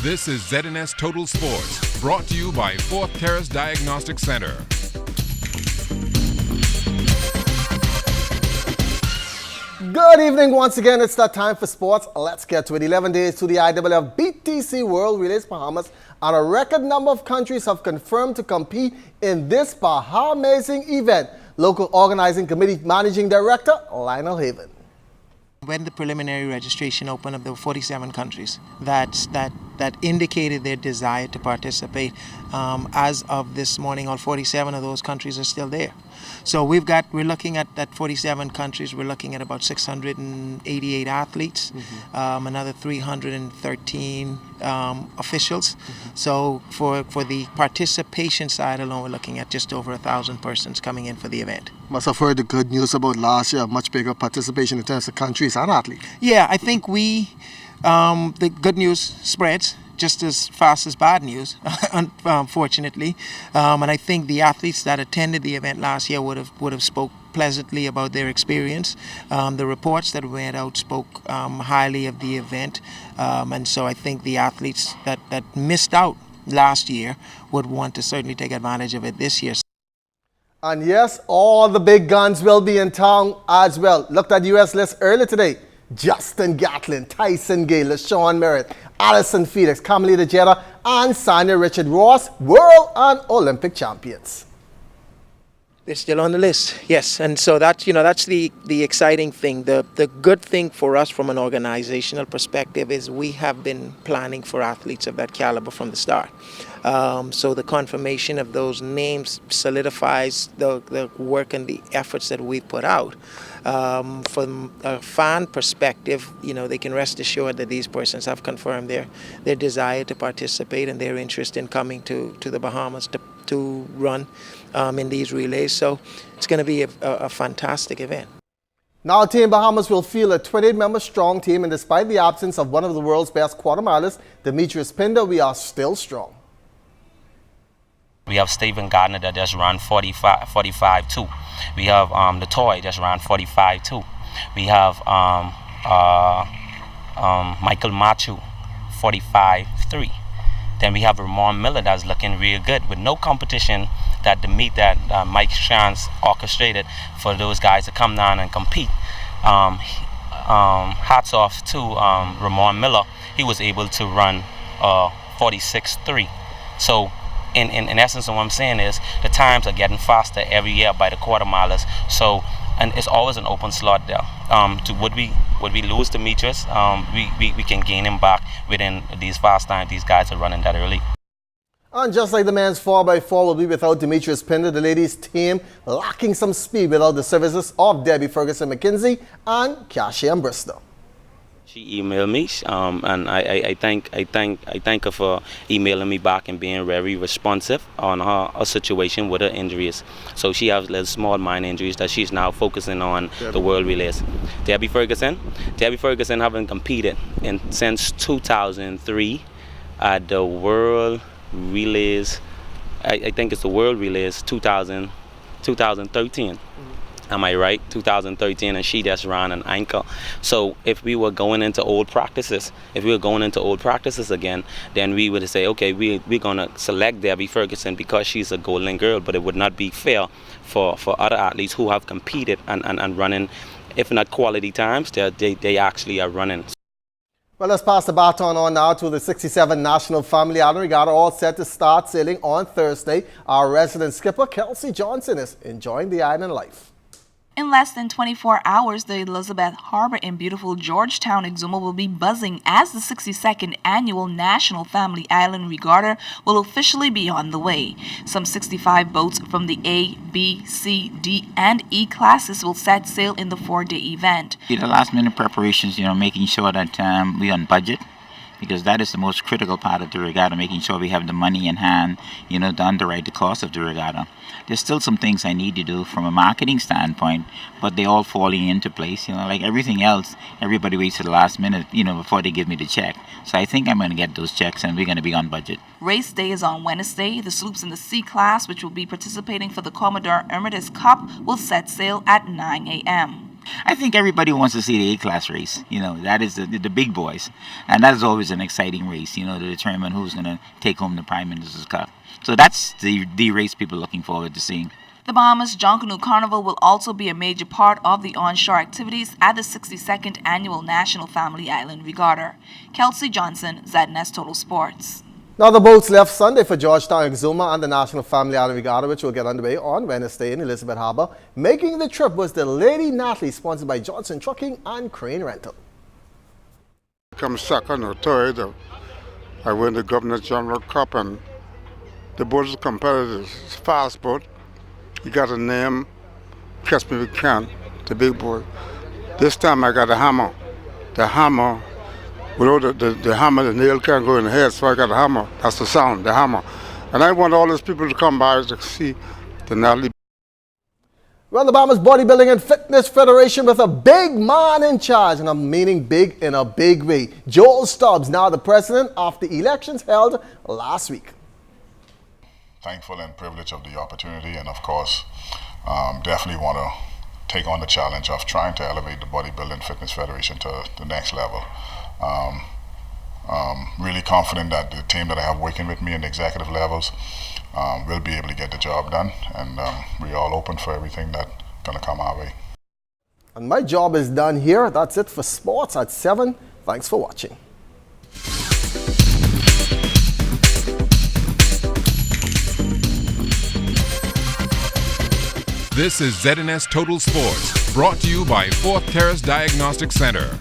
This is ZNS Total Sports, brought to you by Fourth Terrace Diagnostic Center. Good evening once again. It's that time for sports. Let's get to it. 11 days to the IWF BTC World Relays Bahamas, and a record number of countries have confirmed to compete in this Bahama-amazing event. Local Organizing Committee Managing Director Lionel Haven. When the preliminary registration opened up, there were 47 countries that indicated their desire to participate. As of this morning, all 47 of those countries are still there. So we're looking at 47 countries. We're looking at about 688 athletes, another 313 officials. So for the participation side alone, we're looking at just over 1,000 persons coming in for the event. Must have heard the good news about last year, much bigger participation in terms of countries and athletes. Yeah, I think the good news spreads just as fast as bad news, unfortunately. And I think the athletes that attended the event last year would have spoke pleasantly about their experience. The reports that went out spoke highly of the event. And so I think the athletes that missed out last year would want to certainly take advantage of it this year. And yes, all the big guns will be in town as well. Looked at the U.S. list earlier today. Justin Gatlin, Tyson Gay, LaShawn Merritt, Allison Felix, Carmelita Jetta, and Sanya Richard Ross, world and Olympic champions. They're still on the list, yes, and so that's the exciting thing. The good thing for us from an organizational perspective is we have been planning for athletes of that caliber from the start. So the confirmation of those names solidifies the work and the efforts that we put out. From a fan perspective, they can rest assured that these persons have confirmed their desire to participate and their interest in coming to the Bahamas to run in these relays. So it's going to be a fantastic event. Now Team Bahamas will field a 28-member strong team, and despite the absence of one of the world's best quarter milers, Demetrius Pinder, we are still strong. We have Stephen Gardner that just ran 45-2. We have the Toy just ran 45-2. We have Michael Machu 45-3. Then we have Ramon Miller that's looking real good with no competition. That the meet that Mike Shans orchestrated for those guys to come down and compete. Hats off to Ramon Miller. He was able to run 46-3. So in essence, what I'm saying is the times are getting faster every year by the quarter milers. So, and it's always an open slot there. Would we lose Demetrius? We can gain him back within these fast times. These guys are running that early. And just like the men's 4x4 will be without Demetrius Pinder, the ladies' team lacking some speed without the services of Debbie Ferguson McKenzie and Cashier Bristow. She emailed me, and I thank her for emailing me back and being very responsive on her situation with her injuries. So she has little small minor injuries that she's now focusing on the world relays. Debbie Ferguson haven't competed since 2003 at the world relays. I think it's the world relays 2013. Am I right? 2013, and she just ran an ankle. So if we were going into old practices again, then we would say, okay, we're going to select Debbie Ferguson because she's a golden girl, but it would not be fair for other athletes who have competed and running, if not quality times, they actually are running. Well, let's pass the baton on now to the 67 National Family Island Regatta, all set to start sailing on Thursday. Our resident skipper, Kelsey Johnson, is enjoying the island life. In less than 24 hours, the Elizabeth Harbor in beautiful Georgetown Exuma will be buzzing as the 62nd Annual National Family Island Regatta will officially be on the way. Some 65 boats from the A, B, C, D, and E classes will set sail in the 4-day event. The last-minute preparations, making sure that we're on budget, because that is the most critical part of the regatta, making sure we have the money in hand, to underwrite the cost of the regatta. There's still some things I need to do from a marketing standpoint, but they're all falling into place. Like everything else, everybody waits to the last minute, before they give me the check. So I think I'm going to get those checks and we're going to be on budget. Race day is on Wednesday. The sloops in the C class, which will be participating for the Commodore Emeritus Cup, will set sail at 9 a.m. I think everybody wants to see the A-class race. That is the big boys. And that is always an exciting race, to determine who's going to take home the Prime Minister's Cup. So that's the race people are looking forward to seeing. The Bahamas John Canoe Carnival will also be a major part of the onshore activities at the 62nd Annual National Family Island Regatta. Kelsey Johnson, ZNS Total Sports. Now the boats left Sunday for Georgetown Exuma and the National Family Island Regatta, which will get underway on Wednesday in Elizabeth Harbor. Making the trip was the Lady Natalie, sponsored by Johnson Trucking and Crane Rental. Come second or third, I win the Governor General Cup, and the boat is competitive. It's a fast boat. You got a name, catch me if you can, the big boy. This time I got a hammer. The hammer, without the hammer, the nail can't go in the head, so I got a hammer. That's the sound, the hammer. And I want all these people to come by to see the Natalie. Well, the Bahamas Bodybuilding and Fitness Federation with a big man in charge, and I'm meaning big in a big way. Joel Stubbs, now the president after elections held last week. Thankful and privileged of the opportunity, and of course definitely want to take on the challenge of trying to elevate the Bodybuilding Fitness Federation to the next level. Really confident that the team that I have working with me in the executive levels will be able to get the job done, and we're all open for everything that's going to come our way. And my job is done here. That's it for sports at 7. Thanks for watching. This is ZNS Total Sports, brought to you by 4th Terrace Diagnostic Center.